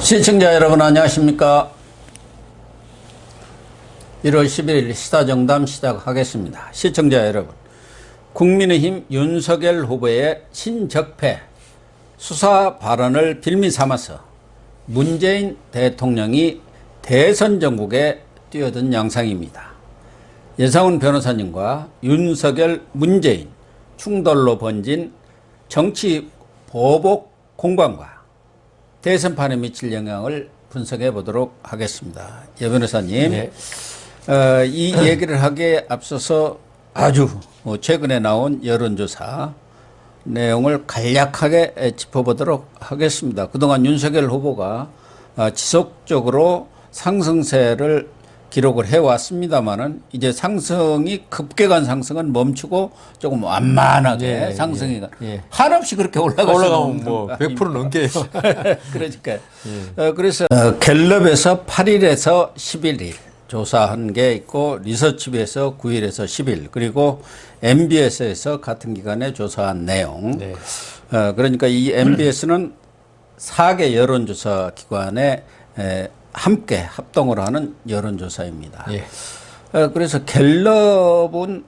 시청자 여러분 안녕하십니까. 1월 11일 시사정담 시작하겠습니다. 시청자 여러분, 국민의힘 윤석열 후보의 신적폐 수사 발언을 빌미 삼아서 문재인 대통령이 대선 전국에 뛰어든 양상입니다. 예상훈 변호사님과 윤석열, 문재인 충돌로 번진 정치 보복 공방과 대선판에 미칠 영향을 분석해 보도록 하겠습니다. 예, 변호사님. 네. 이 얘기를 하기에 앞서서 아주 최근에 나온 여론조사 내용을 간략하게 짚어보도록 하겠습니다. 그동안 윤석열 후보가 지속적으로 상승세를 기록을 해왔습니다만은 이제 상승이 급격한 상승은 멈추고 조금 완만하게 상승이 한없이 그렇게 올라가면 뭐 100% 넘게요. 그러니까 그래서 갤럽에서 8일에서 11일 조사한 게 있고 리서치비에서 9일에서 10일 그리고 MBS에서 같은 기간에 조사한 내용. 네. 그러니까 이 MBS는 4개 여론조사 기관에 함께 합동을 하는 여론조사입니다. 예. 그래서 갤럽은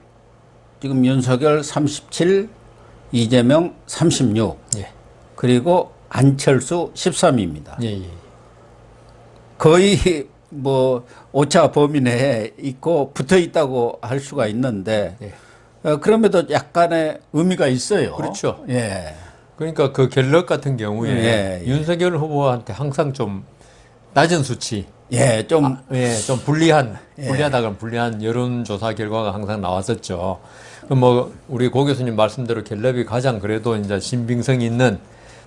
지금 윤석열 37, 이재명 36, 예. 그리고 안철수 13입니다. 예, 예. 거의 뭐 오차 범위 내에 있고 붙어 있다고 할 수가 있는데 그럼에도 약간의 의미가 있어요. 그렇죠. 예. 그러니까 그 갤럽 같은 경우에 예. 윤석열 후보한테 항상 좀 낮은 수치, 좀 좀 불리하다가 불리한 여론조사 결과가 항상 나왔었죠. 뭐 우리 고 교수님 말씀대로 갤럽이 가장 그래도 이제 신빙성이 있는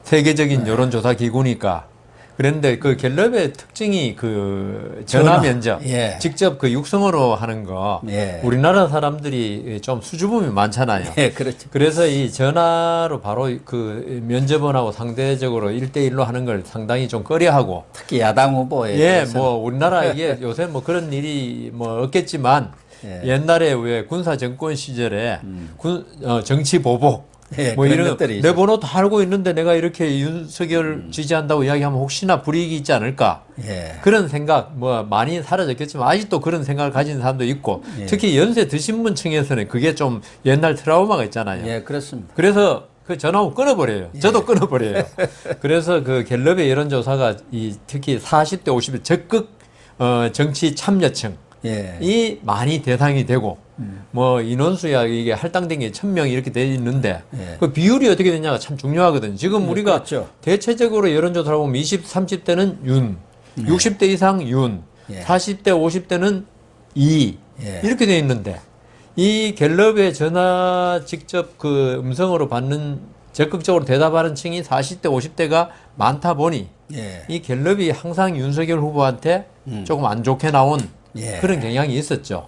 세계적인 여론조사 기구니까. 그런데 그 갤럽의 특징이 그 전화 면접, 직접 그 육성으로 하는 거, 우리나라 사람들이 좀 수줍음이 많잖아요. 그렇죠. 그래서 이 전화로 바로 그 면접원하고 상대적으로 1대1로 하는 걸 상당히 좀 꺼려하고. 특히 야당 후보에. 뭐 우리나라 이게 요새 뭐 그런 일이 뭐 없겠지만 옛날에 왜 군사 정권 시절에 정치 보복. 뭐 이런 내 번호 다 알고 있는데 내가 이렇게 윤석열 지지한다고 이야기하면 혹시나 불이익이 있지 않을까 그런 생각 뭐 많이 사라졌겠지만 아직도 그런 생각을 가진 사람도 있고 특히 연세 드신 분 층에서는 그게 좀 옛날 트라우마가 있잖아요. 그렇습니다. 그래서 그 전화고 끊어버려요. 저도 끊어버려요. 그래서 그 갤럽의 여론조사가 특히 40대 50대 적극 정치 참여층 이 많이 대상이 되고 뭐 인원수야 이게 할당된 게 1000명 이렇게 돼 있는데 그 비율이 어떻게 되냐가 참 중요하거든요. 지금 우리가 그렇죠. 대체적으로 여론조사를 보면 20, 30대는 윤, 60대 이상 윤, 40대, 50대는 이 이렇게 돼 있는데 이 갤럽의 전화 직접 그 음성으로 받는 적극적으로 대답하는 층이 40대, 50대가 많다 보니 이 갤럽이 항상 윤석열 후보한테 조금 안 좋게 나온 그런 경향이 있었죠.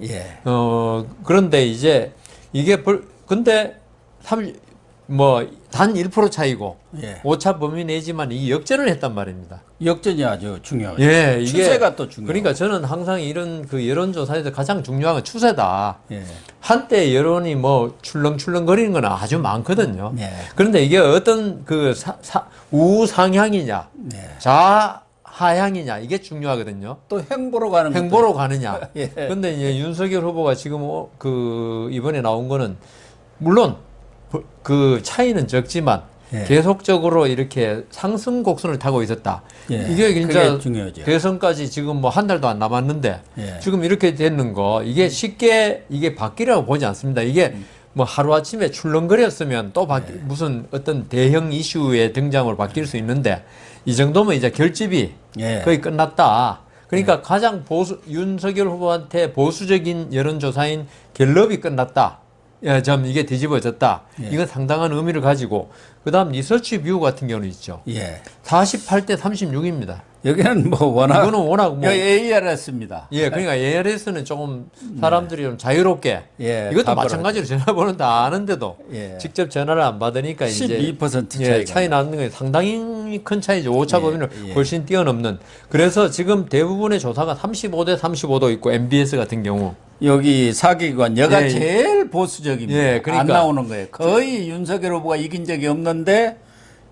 그런데 이제 이게 근데 단 1% 차이고 오차 범위 내지만 이게 역전을 했단 말입니다. 역전이 아주 중요하죠. 이게 추세가 또 중요해요. 그러니까 저는 항상 이런 그 여론조사에서 가장 중요한 건 추세다. 한때 여론이 뭐 출렁출렁거리는 건 아주 많거든요. 그런데 이게 어떤 그 우상향이냐, 하향이냐 이게 중요하거든요. 또 행보로 가는 가느냐. 그런데 이제 윤석열 후보가 지금 이번에 나온 거는 물론 그 차이는 적지만 계속적으로 이렇게 상승 곡선을 타고 있었다. 이게 진짜 대선까지 지금 뭐 한 달도 안 남았는데 지금 이렇게 되는 거 이게 쉽게 이게 바뀌라고 보지 않습니다. 이게 뭐 하루아침에 출렁거렸으면 또 무슨 어떤 대형 이슈의 등장으로 바뀔 수 있는데 이 정도면 이제 결집이 거의 끝났다. 그러니까 가장 윤석열 후보한테 보수적인 여론조사인 갤럽이 끝났다. 이게 뒤집어졌다. 이건 상당한 의미를 가지고 그다음 리서치 뷰 같은 경우는 있죠. 48대 36입니다. 여기는 뭐 워낙 이거는 워낙 뭐 ARS입니다. 그러니까 ARS는 조금 사람들이 좀 자유롭게 이것도 마찬가지로 전화번호 다 아는데도 직접 전화를 안 받으니까 12% 차이 나는 게 상당히 큰 차이죠. 오차 범위를 훨씬 뛰어넘는. 그래서 지금 대부분의 조사가 35대 35도 있고 MBS 같은 경우 여기 사기관 여가 제일 보수적입니다. 그러니까 안 나오는 거예요. 거의 윤석열 후보가 이긴 적이 없는데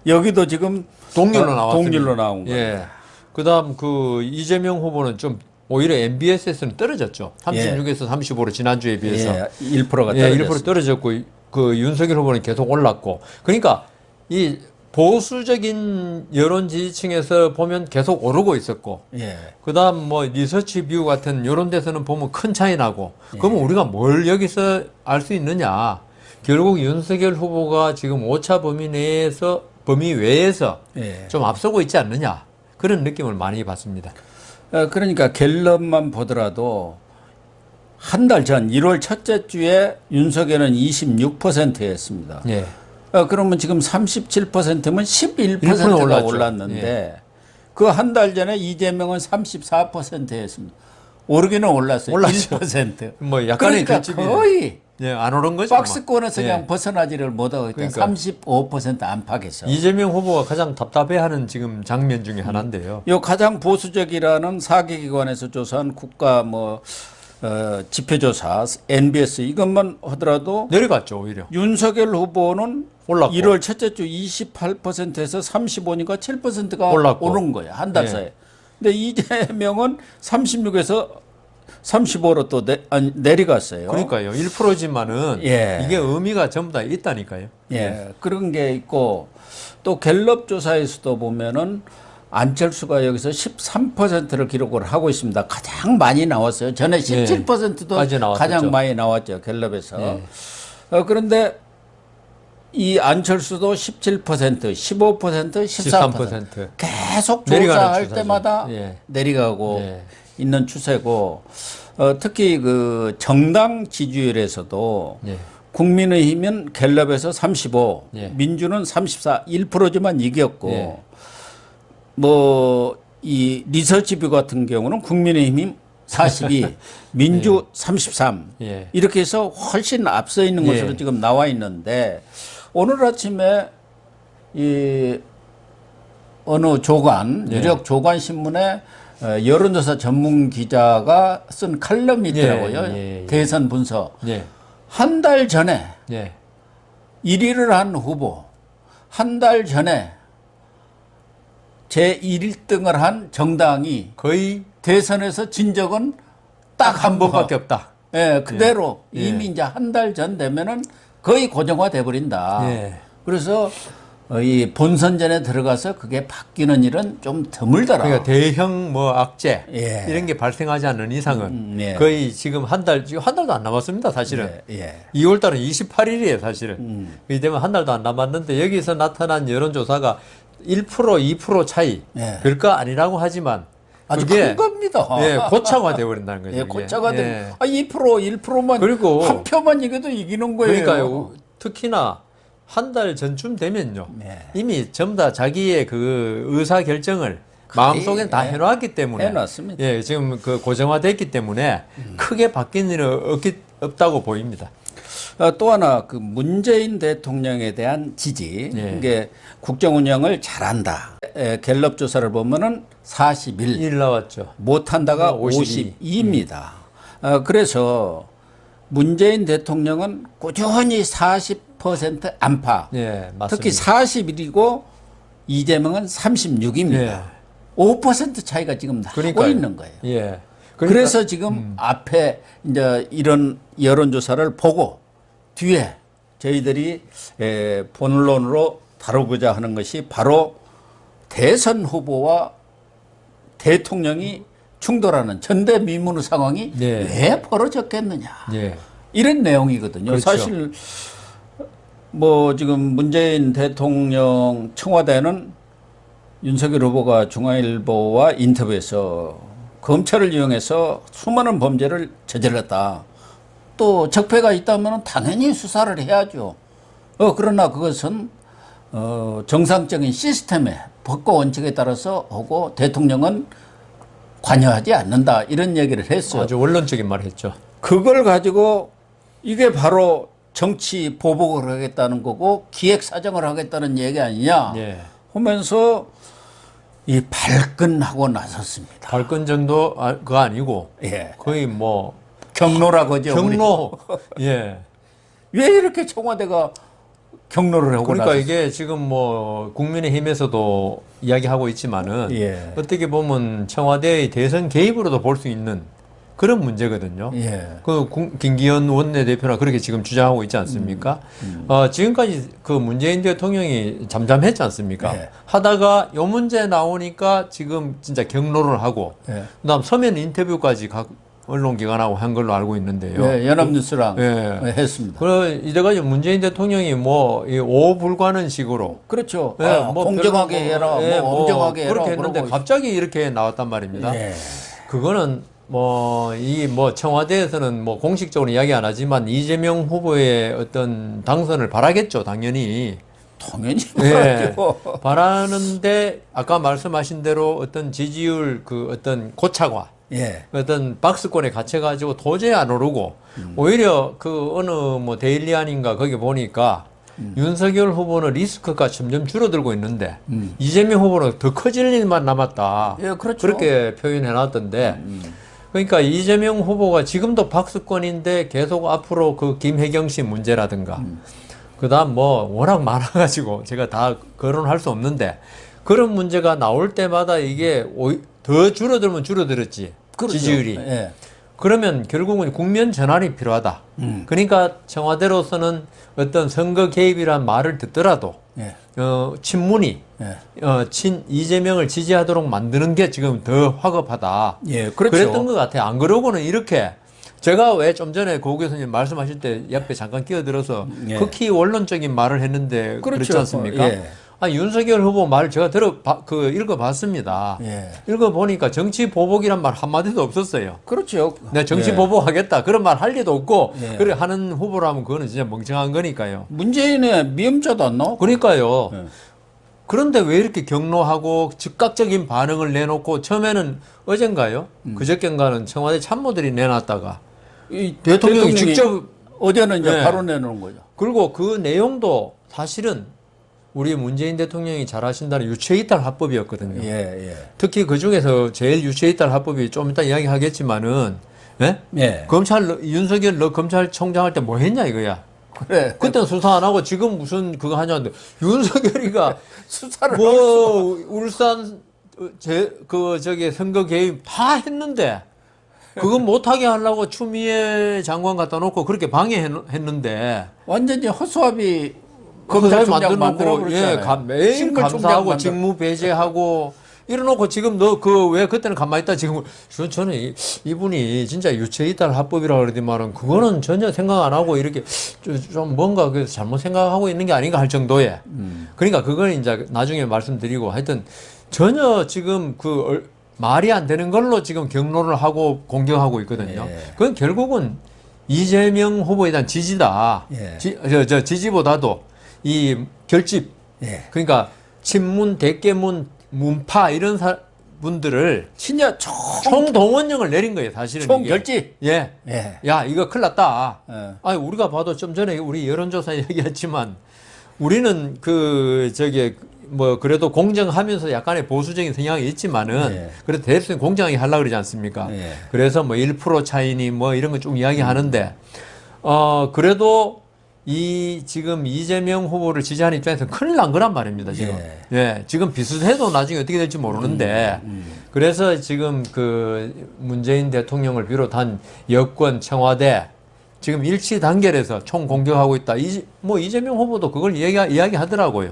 여기도 지금 동률로 나왔습니다. 동률로 나온 거예요. 그다음 그 이재명 후보는 좀 오히려 MBS에서는 떨어졌죠. 36에서 35로 지난주에 비해서. 예, 1%가 예, 떨어졌습니다. 1% 떨어졌고 그 윤석열 후보는 계속 올랐고. 그러니까 이 보수적인 여론 지지층에서 보면 계속 오르고 있었고. 예. 그다음 뭐 리서치 뷰 같은 이런 데서는 보면 큰 차이 나고. 그러면 우리가 뭘 여기서 알 수 있느냐? 결국 윤석열 후보가 지금 오차 범위 외에서 예. 좀 앞서고 있지 않느냐? 그런 느낌을 많이 받습니다. 그러니까 갤럽만 보더라도 한 달 전 1월 첫째 주에 윤석열은 26%였습니다. 예. 그러면 지금 37%면 11%가 1% 올랐죠. 올랐는데 그 한 달 전에 이재명은 34%였습니다. 오르기는 올랐어요. 올랐죠. 1%. 뭐 약간의 그러니까 결집이 거의 예, 안 오른 거죠. 박스권에서 뭐. 그냥 예. 벗어나지를 못하고 있다. 그러니까. 35% 안팎에서. 이재명 후보가 가장 답답해하는 지금 장면 중에 하나인데요. 요 가장 보수적이라는 사기기관에서 조사한 국가 지표조사 NBS 이것만 하더라도 내려갔죠, 오히려. 윤석열 후보는 올랐고. 1월 첫째 주 28%에서 35니까 7%가 올랐고. 오른 거예요. 한 달 예. 사이에. 근데 이재명은 36에서 35로 또 내려갔어요. 그러니까요. 1%지만은 예. 이게 의미가 전부 다 있다니까요. 예. 그런 게 있고 또 갤럽 조사에서도 보면은 안철수가 여기서 13%를 기록을 하고 있습니다. 가장 많이 나왔어요. 전에 17%도 까지 나왔었죠. 가장 많이 나왔죠. 갤럽에서. 예. 그런데 이 안철수도 17%, 15%, 13% 계속 내려가는 조사할 추세죠. 때마다 예. 내려가고 예. 있는 추세고 특히 그 정당 지지율에서도 예. 국민의힘은 갤럽에서 35, 예. 민주는 34, 1%지만 이겼고 예. 뭐 이 리서치뷰 같은 경우는 국민의힘이 42, 민주 33 예. 이렇게 해서 훨씬 앞서 있는 예. 것으로 지금 나와 있는데 오늘 아침에 이 어느 조간 예. 유력 조간 신문에 여론조사 전문 기자가 쓴 칼럼이 있더라고요. 예. 대선 분석. 예. 한 달 전에 예. 1위를 한 후보, 한 달 전에 제1등을 한 정당이 거의 대선에서 진 적은 딱 한 번밖에 없다. 예, 그대로 예. 이미 이제 한 달 전 되면은 거의 고정화돼 버린다. 예. 그래서 이 본선전에 들어가서 그게 바뀌는 일은 좀 드물더라. 그러니까 대형 뭐 악재 예. 이런 게 발생하지 않는 이상은 예. 거의 지금 한 달도 안 남았습니다, 사실은. 예. 2월 달은 28일이에요, 사실은. 그렇기 때문에 한 달도 안 남았는데 여기서 나타난 여론조사가 1%, 2% 차이 예. 별거 아니라고 하지만 아주 그게 큰 겁니다. 예, 고차가 돼 버린다는 거죠. 예, 이게. 고차가 예. 되면 2%, 1%만 그리고 한 표만 이겨도 이기는 거예요. 그러니까요. 특히나 한 달 전쯤 되면요. 네. 이미 전부 다 자기의 그 의사 결정을 마음속에 다 해놨기 때문에 해놨습니다. 예, 지금 그 고정화됐기 때문에 크게 바뀐 일은 없다고 보입니다. 또 하나 그 문재인 대통령에 대한 지지, 예. 이게 국정 운영을 잘한다. 갤럽 조사를 보면은 41, 1 나왔죠. 못한다가 52. 52입니다. 그래서 문재인 대통령은 꾸준히 40% 안팎, 예, 맞습니다. 특히 41이고 이재명은 36입니다. 예. 5% 차이가 지금 나고 그러니까요. 있는 거예요. 예. 그래서 지금 앞에 이제 이런 여론조사를 보고 뒤에 저희들이 본론으로 다루고자 하는 것이 바로 대선 후보와 대통령이 충돌하는 전대미문의 상황이 네. 왜 벌어졌겠느냐. 예. 이런 내용이거든요. 그렇죠. 사실 뭐 지금 문재인 대통령 청와대는 윤석열 후보가 중앙일보와 인터뷰에서 검찰을 이용해서 수많은 범죄를 저질렀다. 또 적폐가 있다면 당연히 수사를 해야죠. 그러나 그것은 정상적인 시스템에 법과 원칙에 따라서 하고 대통령은 관여하지 않는다. 이런 얘기를 했어요. 아주 원론적인 말을 했죠. 그걸 가지고 이게 바로 정치 보복을 하겠다는 거고 기획사정을 하겠다는 얘기 아니냐 예. 하면서 이 발끈하고 나섰습니다. 발권 정도 그거 아니고 예. 거의 뭐 경로라고 하죠. 경로 예. 왜 이렇게 청와대가 경로를 하고 그러니까 나서 이게 지금 뭐 국민의힘에서도 이야기하고 있지만은 예. 어떻게 보면 청와대의 대선 개입으로도 볼 수 있는 그런 문제거든요. 예. 김기현 원내대표나 그렇게 지금 주장하고 있지 않습니까? 지금까지 그 문재인 대통령이 잠잠했지 않습니까? 예. 하다가 요 문제 나오니까 지금 진짜 경로를 하고 예. 그다음 서면 인터뷰까지 각 언론기관하고 한 걸로 알고 있는데요. 예, 연합뉴스랑 예. 했습니다. 그래 이래가지고 문재인 대통령이 뭐이 오불가능 식으로 그렇죠. 예, 뭐 공정하게 해라, 뭐 엄정하게 해라. 그렇게 했는데 그러고 갑자기 이렇게 나왔단 말입니다. 예. 그거는 뭐 청와대에서는 뭐 공식적으로 이야기 안 하지만 이재명 후보의 어떤 당선을 바라겠죠, 당연히. 당연히 예, 말이죠. 바라는데 아까 말씀하신 대로 어떤 지지율 그 어떤 고착화, 예. 어떤 박스권에 갇혀가지고 도저히 안 오르고 오히려 그 어느 뭐 데일리안인가 거기 보니까 윤석열 후보는 리스크가 점점 줄어들고 있는데 이재명 후보는 더 커질 일만 남았다. 예, 그렇죠. 그렇게 표현해 놨던데 그러니까 이재명 후보가 지금도 박스권인데 계속 앞으로 그 김혜경 씨 문제라든가 그다음 뭐 워낙 많아가지고 제가 다 거론할 수 없는데 그런 문제가 나올 때마다 이게 더 줄어들면 줄어들었지 그렇죠. 지지율이. 예. 그러면 결국은 국면 전환이 필요하다. 그러니까 청와대로서는 어떤 선거 개입이란 말을 듣더라도 예. 친문이 예. 이재명을 지지하도록 만드는 게 지금 더 화급하다. 예, 그렇죠. 그랬던 것 같아요. 안 그러고는 이렇게 제가 왜 좀 전에 고 교수님 말씀하실 때 옆에 잠깐 끼어들어서 예. 극히 원론적인 말을 했는데 그렇죠. 그렇지 않습니까? 예. 윤석열 후보 말 제가 읽어봤습니다. 예. 읽어보니까 정치 보복이란 말 한마디도 없었어요. 그렇죠. 내가 정치 예. 보복하겠다 그런 말 할 리도 없고 예. 그래 하는 후보라면 그거는 진짜 멍청한 거니까요. 문재인의 미음자도 안 나오고. 그러니까요. 예. 그런데 왜 이렇게 경로하고 즉각적인 반응을 내놓고 처음에는 어젠가요? 그저께인가는 청와대 참모들이 내놨다가 이 대통령이 직접 어제는 이제 네. 바로 내놓은 거죠. 그리고 그 내용도 사실은 우리 문재인 대통령이 잘 하신다는 유체이탈 화법이었거든요. 예, 예. 특히 그 중에서 제일 유체이탈 화법이 좀 이따 이야기하겠지만은 예? 예. 윤석열 너 검찰총장 할 때 뭐 했냐 이거야. 그래. 그때는 수사 안 하고 지금 무슨 그거 하냐는데 윤석열이가 수사를 뭐 울산 저기 선거 개입 다 했는데 그건 못하게 하려고 추미애 장관 갖다 놓고 그렇게 방해했는데 완전히 허수아비 검찰 검찰총장 만들어놓고 만들어버렸잖아요. 매일 식물총장 감사하고 만들어. 직무 배제하고 이래놓고 지금 너 그 왜 그때는 가만히 있다 지금 저는 이분이 진짜 유체이탈 합법이라 그러더만은 그거는 전혀 생각 안 하고 이렇게 좀 뭔가 그 잘못 생각하고 있는 게 아닌가 할 정도에 그러니까 그건 이제 나중에 말씀드리고 하여튼 전혀 지금 말이 안 되는 걸로 지금 경로를 하고 공격하고 있거든요. 예. 그건 결국은 이재명 후보에 대한 지지다. 예. 지지보다도 이 결집, 예. 그러니까 친문, 대깨문, 문파 이런 분들을 신야 총동원령을 내린 거예요, 사실은. 이게. 총결집. 예. 예. 야, 이거 큰일 났다. 예. 아니, 우리가 봐도 좀 전에 우리 여론조사 얘기했지만 우리는 그래도 공정하면서 약간의 보수적인 성향이 있지만은 예. 그래도 대립성 공정하게 하려고 그러지 않습니까? 예. 그래서 뭐 1% 차이니 뭐 이런 거 쭉 이야기하는데 그래도 지금 이재명 후보를 지지하는 입장에서는 큰일 난 거란 말입니다, 지금. 예. 지금 비슷해도 나중에 어떻게 될지 모르는데 그래서 지금 문재인 대통령을 비롯한 여권, 청와대 지금 일치 단결해서 총 공격하고 있다. 이재명 후보도 그걸 이야기하더라고요.